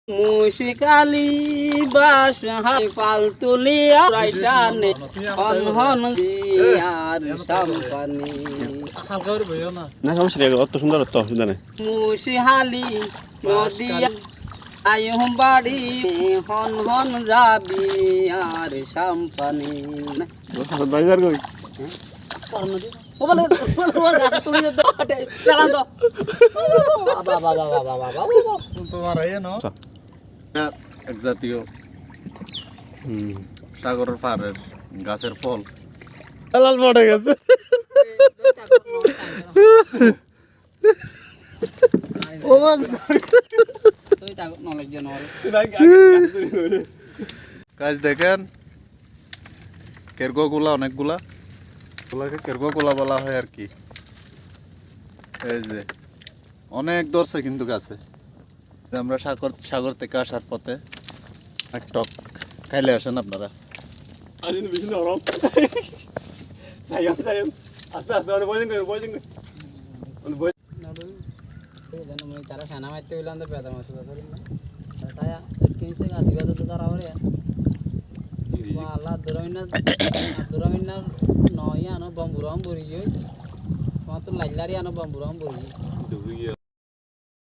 মুশিকালি বাস high পাল তুলিয়া রাইটানে হন হন আর সাম্পানি না সমস্যা নেই অত সুন্দর অত অসুবিধা নেই মুশিহালি নদিয়া আয়ুম বাড়ি হন হন যাবি আর সাম্পানি বাজার কই ও বলে বলে গাছ তুলি দে চালান তো বাবা বাবা বাবা বাবা তোমার এই না এক জাতীয় সাগরের পাড়ের গাছের ফল লাল পড়ে গেছে ও বাস তুই তা নলেজ জন গাছ দেখেন কেরগোগুলা অনেকগুলা ওগুলাকে কেরগোগুলা বলা হয় আর কি। এই যে অনেক ধরছে কিন্তু গাছে। আমরা সাগর থেকে আসার পথে এক টক খাইলে আসেন আপনারা। আরে বেশি নরম সাইম আস্তে আস্তে অনেক বলিং করে তারা খানা মারতে হইলাম তো পেদা মাছ saya kinse ngasih batu tuh taraweh ya malah duraminna no ya no bambu ramburi yo mau tuh lari ano bambu ramburi